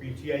PTI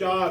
4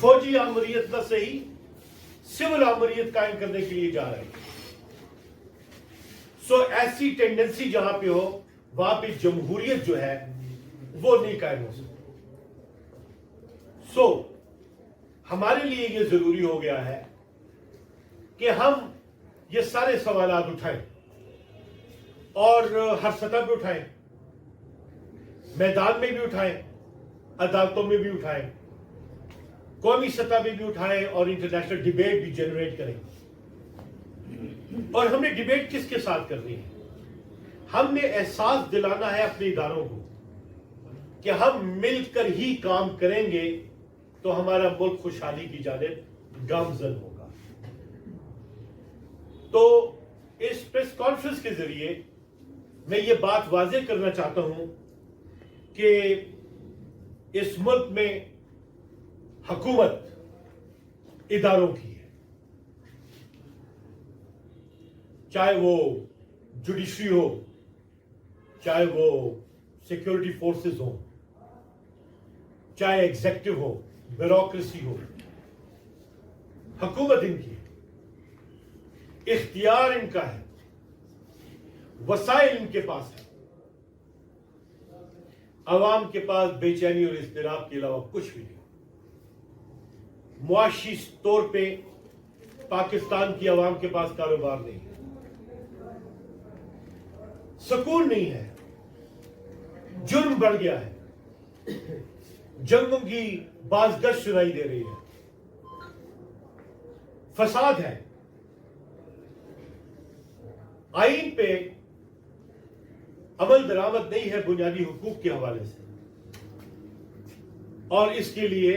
فوجی آمریت نہ صحیح سول آمریت قائم کرنے کے لیے جا رہے ہیں. سو ایسی ٹینڈنسی جہاں پہ ہو وہاں پہ جمہوریت جو ہے وہ نہیں قائم ہو سکتی. سو ہمارے لیے یہ ضروری ہو گیا ہے کہ ہم یہ سارے سوالات اٹھائیں اور ہر سطح پہ اٹھائیں, میدان میں بھی اٹھائیں, عدالتوں میں بھی اٹھائیں, قومی سطح پہ بھی اٹھائیں اور انٹرنیشنل ڈیبیٹ بھی جنریٹ کریں. اور ہم نے ڈیبیٹ کس کے ساتھ کرنی ہے؟ ہم نے احساس دلانا ہے اپنے اداروں کو کہ ہم مل کر ہی کام کریں گے تو ہمارا ملک خوشحالی کی جانب گامزن ہوگا. تو اس پریس کانفرنس کے ذریعے میں یہ بات واضح کرنا چاہتا ہوں کہ اس ملک میں حکومت اداروں کی ہے, چاہے وہ جوڈیشری ہو, چاہے وہ سیکورٹی فورسز ہوں, چاہے ایگزیکٹو ہو, بیوروکریسی ہو. حکومت ان کی ہے, اختیار ان کا ہے, وسائل ان کے پاس ہے. عوام کے پاس بے چینی اور اضطراب کے علاوہ کچھ بھی نہیں. معاشی طور پہ پاکستان کی عوام کے پاس کاروبار نہیں ہے, سکون نہیں ہے, جرم بڑھ گیا ہے, جنگوں کی بازگشت سنائی دے رہی ہے, فساد ہے, آئین پہ عمل درآمد نہیں ہے بنیادی حقوق کے حوالے سے. اور اس کے لیے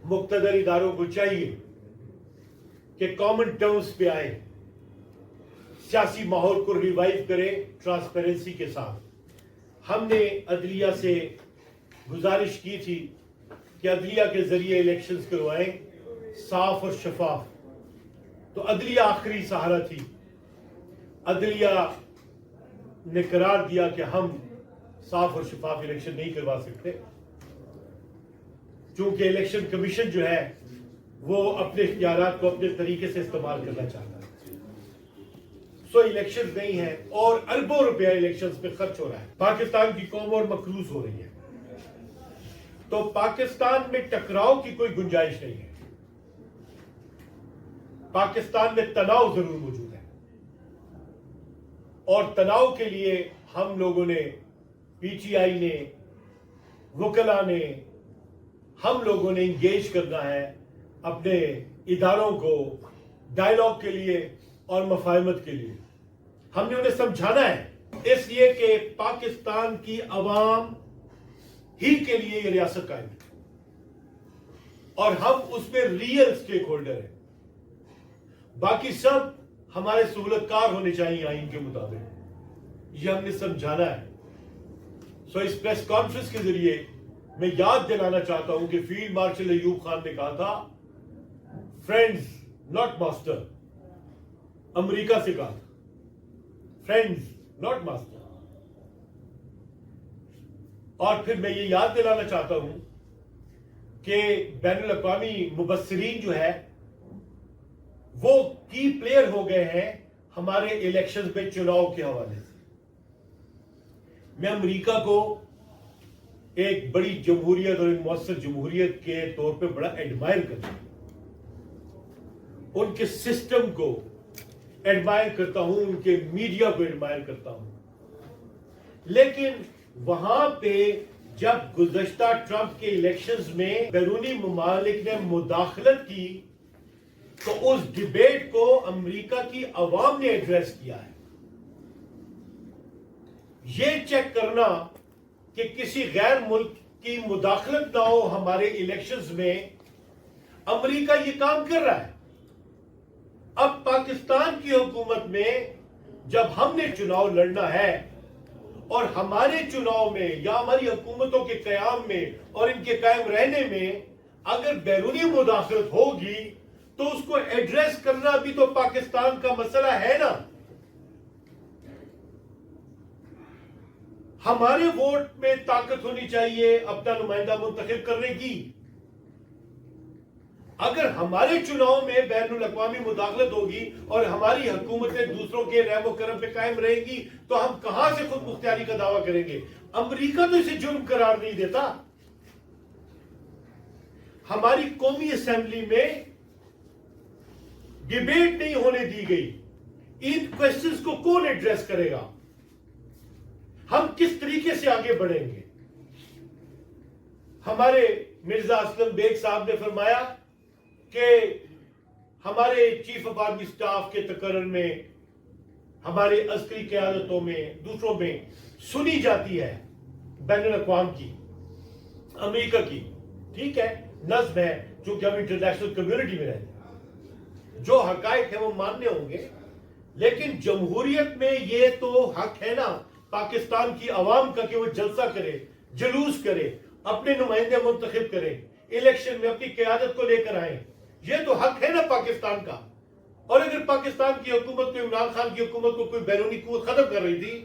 مقتدر اداروں کو چاہیے کہ کامن ٹرمز پہ آئے, سیاسی ماحول کو ریوائیو کرے ٹرانسپیرنسی کے ساتھ. ہم نے عدلیہ سے گزارش کی تھی کہ عدلیہ کے ذریعے الیکشنز کروائیں صاف اور شفاف. تو عدلیہ آخری سہارا تھی. عدلیہ نے قرار دیا کہ ہم صاف اور شفاف الیکشن نہیں کروا سکتے, چونکہ الیکشن کمیشن جو ہے وہ اپنے اختیارات کو اپنے طریقے سے استعمال کرنا چاہتا ہے. سو الیکشن نہیں ہے اور اربوں روپیہ الیکشنز پہ خرچ ہو رہا ہے. پاکستان کی قوم اور مقروض ہو رہی ہے. تو پاکستان میں ٹکراؤ کی کوئی گنجائش نہیں ہے. پاکستان میں تناؤ ضرور موجود ہے, اور تناؤ کے لیے ہم لوگوں نے, پی ٹی آئی نے, وکلا نے, ہم لوگوں نے انگیج کرنا ہے اپنے اداروں کو ڈائیلاگ کے لیے اور مفاہمت کے لیے. ہم نے انہیں سمجھانا ہے اس لیے کہ پاکستان کی عوام ہی کے لیے یہ ریاست قائم ہے اور ہم اس میں ریئل سٹیک ہولڈر ہیں. باقی سب ہمارے سہولت کار ہونے چاہیے آئین کے مطابق, یہ ہم نے سمجھانا ہے. سو اس پریس کانفرنس کے ذریعے میں یاد دلانا چاہتا ہوں کہ فیلڈ مارشل ایوب خان نے کہا تھا فرینڈز ناٹ ماسٹر. امریکہ سے کہا تھا فرینڈز ناٹ ماسٹر. اور پھر میں یہ یاد دلانا چاہتا ہوں کہ بین الاقوامی مبصرین جو ہے وہ کی پلیئر ہو گئے ہیں ہمارے الیکشنز میں چناؤ کے حوالے سے. میں امریکہ کو ایک بڑی جمہوریت اور ایک مؤثر جمہوریت کے طور پہ بڑا ایڈمائر کرتا ہوں, ان کے سسٹم کو ایڈمائر کرتا ہوں, ان کے میڈیا کو ایڈمائر کرتا ہوں. لیکن وہاں پہ جب گزشتہ ٹرمپ کے الیکشنز میں بیرونی ممالک نے مداخلت کی تو اس ڈیبیٹ کو امریکہ کی عوام نے ایڈریس کیا ہے. یہ چیک کرنا کہ کسی غیر ملک کی مداخلت نہ ہو ہمارے الیکشنز میں, امریکہ یہ کام کر رہا ہے. اب پاکستان کی حکومت میں جب ہم نے چناؤ لڑنا ہے اور ہمارے چناؤ میں یا ہماری حکومتوں کے قیام میں اور ان کے قائم رہنے میں اگر بیرونی مداخلت ہوگی تو اس کو ایڈریس کرنا بھی تو پاکستان کا مسئلہ ہے نا. ہمارے ووٹ میں طاقت ہونی چاہیے اپنا نمائندہ منتخب کرنے کی. اگر ہمارے چناؤں میں بین الاقوامی مداخلت ہوگی اور ہماری حکومتیں دوسروں کے رحم و کرم پہ قائم رہیں گی تو ہم کہاں سے خود مختاری کا دعویٰ کریں گے؟ امریکہ تو اسے جرم قرار نہیں دیتا. ہماری قومی اسمبلی میں ڈیبیٹ نہیں ہونے دی گئی. ان کوشچنز کو کون ایڈریس کرے گا؟ ہم کس طریقے سے آگے بڑھیں گے؟ ہمارے مرزا اسلم بیگ صاحب نے فرمایا کہ ہمارے چیف آف آرمی سٹاف کے تقرر میں، ہمارے عسکری قیادتوں میں، دوسروں میں سنی جاتی ہے بین الاقوام کی، امریکہ کی. ٹھیک ہے، نظم ہے، چونکہ ہم انٹرنیشنل کمیونٹی میں رہتے ہیں، جو حقائق ہیں وہ ماننے ہوں گے. لیکن جمہوریت میں یہ تو حق ہے نا پاکستان کی عوام کا کہ وہ جلسہ کرے، جلوس کرے، اپنے نمائندے منتخب کرے، الیکشن میں اپنی قیادت کو لے کر آئیں. یہ تو حق ہے نا پاکستان کا. اور اگر پاکستان کی حکومت کو، عمران خان کی حکومت کو کوئی بیرونی قوت ختم کر رہی تھی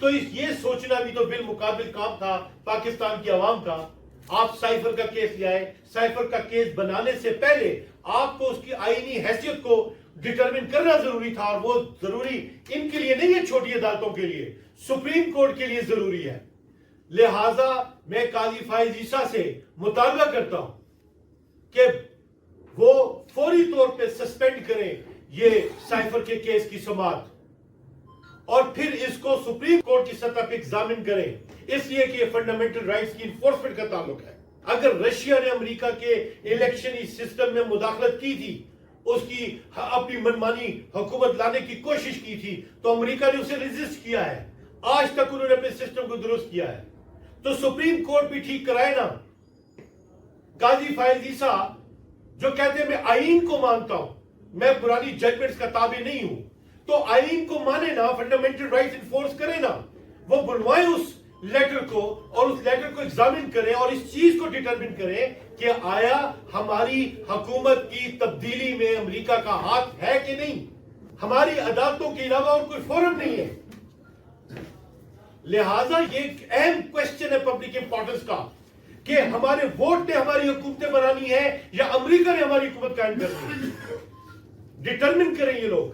تو یہ سوچنا بھی تو بالمقابل کام تھا پاکستان کی عوام کا. آپ سائفر کا کیس لے آئے. سائفر کا کیس بنانے سے پہلے آپ کو اس کی آئینی حیثیت کو ڈٹرمن کرنا ضروری تھا، اور وہ ضروری ان کے لیے نہیں ہے، چھوٹی عدالتوں کے لیے، سپریم کورٹ کے لیے ضروری ہے. لہٰذا میں قاضی فائز عیسیٰ سے مطالبہ کرتا ہوں کہ وہ فوری طور پہ سسپینڈ کریں یہ سائفر کے کیس کی سماعت، اور پھر اس کو سپریم کورٹ کی سطح پہ ایگزامن کریں، اس لیے کہ یہ فنڈامنٹل رائٹس کی انفورسمنٹ کا تعلق ہے. اگر رشیا نے امریکہ کے الیکشنی سسٹم میں مداخلت کی تھی، اس کی اپنی منمانی حکومت لانے کی کوشش کی تھی، تو امریکہ نے اسے ریزسٹ کیا ہے. آج تک انہوں نے اپنے سسٹم کو درست کیا ہے. تو سپریم کورٹ بھی ٹھیک کرائے نا. قاضی فائز عیسیٰ جو کہتے ہیں میں آئین کو مانتا ہوں، میں پرانی ججمنٹس کا تابع نہیں ہوں، تو آئین کو مانے نا، فنڈامنٹل رائٹس انفورس کرے نا. وہ بلوائیں اس لیٹر کو اور اس لیٹر کو ایگزامن کریں اور اس چیز کو ڈٹرمن کریں کہ آیا ہماری حکومت کی تبدیلی میں امریکہ کا ہاتھ ہے کہ نہیں. ہماری عدالتوں کے علاوہ اور کوئی فورم نہیں ہے. لہٰذا یہ ایک اہم کوشچن ہے پبلک امپورٹنس کا کہ ہمارے ووٹ نے ہماری حکومتیں بنانی ہے یا امریکہ نے ہماری حکومت قائم کرنی ہے. ڈٹرمن کریں یہ لوگ.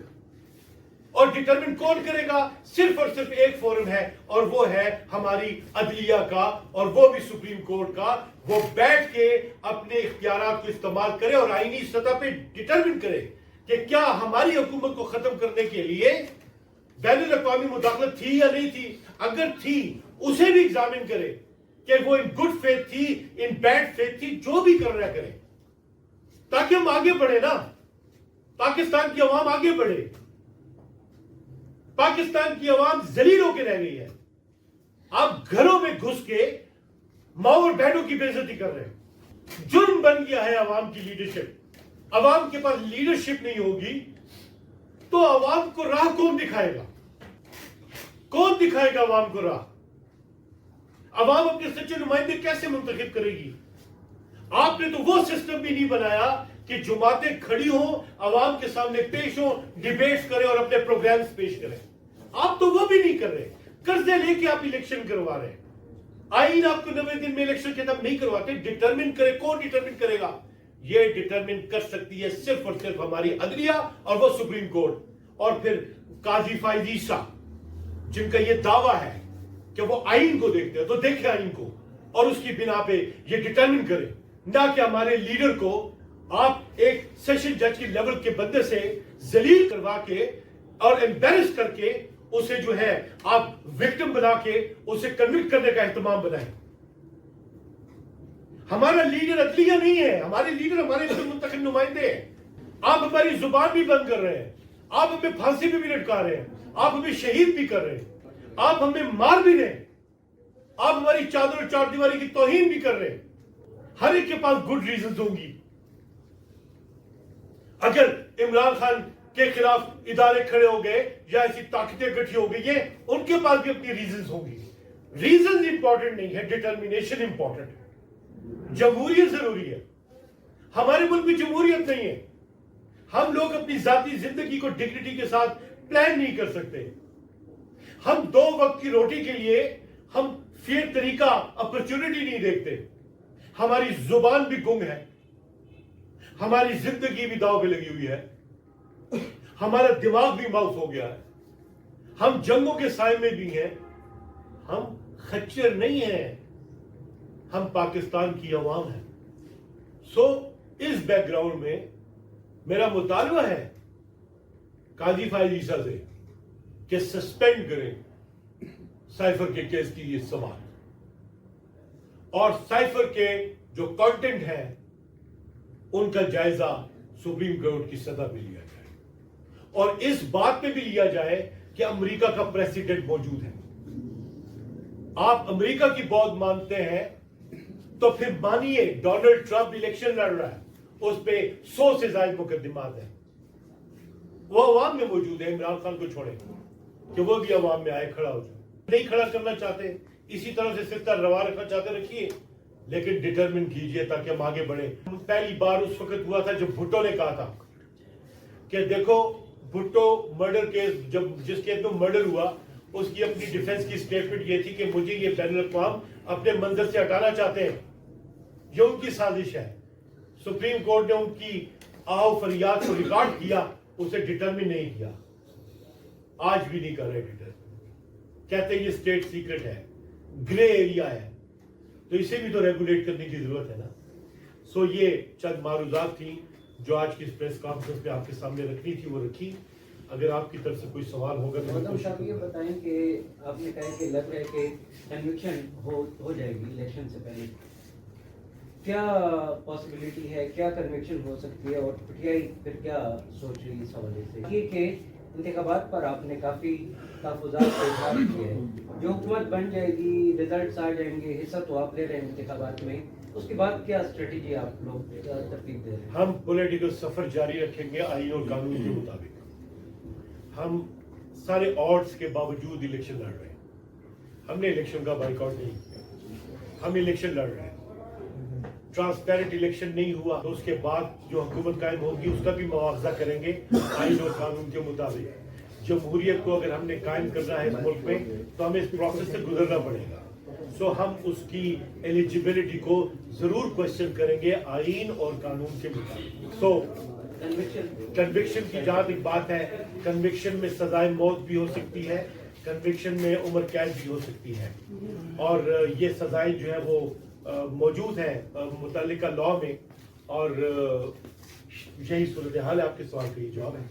اور ڈٹرمن کون کرے گا؟ صرف اور صرف ایک فورم ہے، اور وہ ہے ہماری عدلیہ کا، اور وہ بھی سپریم کورٹ کا. وہ بیٹھ کے اپنے اختیارات کو استعمال کرے اور آئینی سطح پہ ڈٹرمن کرے کہ کیا ہماری حکومت کو ختم کرنے کے لیے بین الاقوامی مداخلت تھی یا نہیں تھی. اگر تھی اسے بھی ایگزامن کرے کہ وہ ان گڈ فیتھ تھی، ان بیڈ فیتھ تھی، جو بھی کر رہا کرے، تاکہ ہم آگے بڑھے نا. پاکستان کی عوام آگے بڑھے. پاکستان کی عوام ذلیل ہو کے رہ گئی ہے. آپ گھروں میں گھس کے ماؤں اور بہنوں کی بے عزتی کر رہے ہیں. جرم بن گیا ہے عوام کی لیڈرشپ. عوام کے پاس لیڈرشپ نہیں ہوگی تو عوام کو راہ کون دکھائے گا؟ کون دکھائے گا عوام کو راہ؟ عوام اپنے سچے نمائندے کیسے منتخب کرے گی؟ آپ نے تو وہ سسٹم بھی نہیں بنایا کہ جماعتیں کھڑی ہوں، عوام کے سامنے پیش ہوں، ڈیبیٹس کریں اور اپنے پروگرامز پیش کریں. آپ تو وہ بھی نہیں کر رہے. قرضے لے کے آپ الیکشن کروا رہے ہیں. آئین آپ کو 90 دن میں الیکشن ختم نہیں کرواتے. ڈٹرمن کرے. کون ڈٹرمن کرے گا؟ یہ ڈٹرمن کر سکتی ہے صرف اور صرف ہماری عدلیہ اور وہ سپریم کورٹ. اور پھر قاضی فائز عیسیٰ جن کا یہ دعویٰ ہے کہ وہ آئین کو دیکھتے ہیں، تو دیکھے آئین کو اور اس کی بنا پہ یہ ڈٹرمن کرے، نہ کہ ہمارے لیڈر کو آپ ایک سیشن جج کی لیول کے بندے سے ذلیل کروا کے اور ایمبیرس کر کے اسے جو ہے آپ وکٹم بنا کے اسے کنوکٹ کرنے کا اہتمام بنائیں. ہمارا لیڈر عدلیہ نہیں ہے. ہمارے لیڈر ہمارے منتخب نمائندے ہیں. آپ ہماری زبان بھی بند کر رہے ہیں. آپ ہمیں پھانسی پہ بھی لٹکا رہے ہیں. آپ ہمیں شہید بھی کر رہے ہیں. آپ ہمیں مار بھی رہے ہیں. آپ ہماری چادر اور چار دیواری کی توہین بھی کر رہے ہیں. ہر ایک کے پاس گڈ ریزنز ہوں گی. اگر عمران خان کے خلاف ادارے کھڑے ہو گئے یا ایسی طاقتیں اکٹھی ہو گئی ہیں، ان کے پاس بھی اپنی ریزنز ہوں گی. ریزنز امپورٹنٹ نہیں ہے، ڈٹرمینیشن امپورٹنٹ ہے. جمہوریت ضروری ہے. ہمارے ملک میں جمہوریت نہیں ہے. ہم لوگ اپنی ذاتی زندگی کو ڈگنیٹی کے ساتھ پلان نہیں کر سکتے. ہم 2 وقت کی روٹی کے لیے ہم فیئر طریقہ اپرچونٹی نہیں دیکھتے. ہماری زبان بھی گنگ ہے. ہماری زندگی بھی داؤ پہ لگی ہوئی ہے, ہمارا دماغ بھی ماؤس ہو گیا ہے, ہم جنگوں کے سائے میں بھی ہیں, ہم خچر نہیں ہیں, ہم پاکستان کی عوام ہیں. سو اس بیک گراؤنڈ میں میرا مطالبہ ہے قاضی فائز عیسیٰ سے کہ سسپینڈ کریں سائفر کے کیس کی یہ سماعت, اور سائفر کے جو کانٹینٹ ہے ان کا جائزہ سپریم کورٹ کی سطح پہ لیا جائے, اور اس بات پہ بھی لیا جائے کہ امریکہ کا پریسیڈنٹ موجود ہے. آپ امریکہ کی بہت مانتے ہیں تو پھر مانیے ڈونلڈ ٹرمپ الیکشن لڑ رہا ہے, اس پہ 100 سے زائد مقدمات ہیں, وہ عوام میں موجود ہے. عمران خان کو چھوڑیں کہ وہ بھی عوام میں آئے, کھڑا ہو جائے. نہیں کھڑا کرنا چاہتے, اسی طرح سے سلسلہ روا رکھنا چاہتے, رکھیے, لیکن ڈٹرمن کیجئے تاکہ ہم آگے بڑھیں. پہلی بار اس وقت ہوا تھا جب بھٹو نے کہا تھا کہ دیکھو بھٹو مرڈر کیس, جب جس کیس میں مرڈر ہوا, اس کی اپنی ڈیفنس کی سٹیٹمنٹ یہ تھی کہ مجھے یہ بین الاقوام اپنے منظر سے ہٹانا چاہتے ہیں, یہ ان کی سازش ہے. سپریم کورٹ نے ان کی آہ فریاد کو ریکارڈ کیا, اسے ڈٹرمن نہیں کیا, آج بھی نہیں کر رہے ڈٹرمن, کہتے ہیں یہ اسٹیٹ سیکرٹ ہے, گرے ایریا ہے, تو اسے بھی تو ریگولیٹ کرنے کی ضرورت ہے نا. سو یہ چند معروضات تھیں جو آج کی پریس کانفرنس پہ آپ کے سامنے رکھنی تھی, وہ رکھی. اگر آپ کی طرف سے کوئی سوال ہوگا تو صاحب یہ بتائیں کہ آپ نے کہا کہ لگ رہا ہے کہ کنوکشن ہو جائے گی الیکشن سے پہلے, کیا پاسبلٹی ہے, کیا کنوکشن ہو سکتی ہے, اور پی ٹی آئی پھر کیا سوچ رہی ہے اس حوالے سے؟ یہ کہ انتخابات پر آپ نے کافی تحفظات کا اظہار کیا ہے, جو حکومت بن جائے گی, ریزلٹس آ جائیں گے, حصہ تو آپ لے رہے ہیں انتخابات میں, اس کے بعد کیا اسٹریٹجی آپ لوگ ترتیب دے رہے ہیں؟ ہم پولیٹیکل سفر جاری رکھیں گے آئین اور قانون کے مطابق. ہم سارے آڈز کے باوجود الیکشن لڑ رہے ہیں, ہم نے الیکشن کا بائیکاٹ نہیں کیا, ہم الیکشن لڑ رہے ہیں. ٹرانسپیرنٹ الیکشن نہیں ہوا تو اس کے بعد جو حکومت قائم ہوگی اس کا بھی مواخذہ کریں گے آئین اور قانون کے مطابق. جمہوریت کو اگر ہم نے قائم کرنا ہے اس ملک میں تو ہمیں اس پروسیس سے گزرنا پڑے گا. سو ہم اس کی ایلیجیبلٹی کو ضرور کوشچن کریں گے آئین اور قانون کے مطابق. سو کنوکشن کی جہاں تک بات ہے, کنوکشن میں سزائے موت بھی ہو سکتی ہے, کنوکشن میں عمر قید بھی ہو سکتی ہے, اور یہ سزائیں جو ہے وہ موجود ہیں متعلقہ لاء میں, اور یہی صورتحال ہے. آپ کے سوال کا یہ جواب ہے.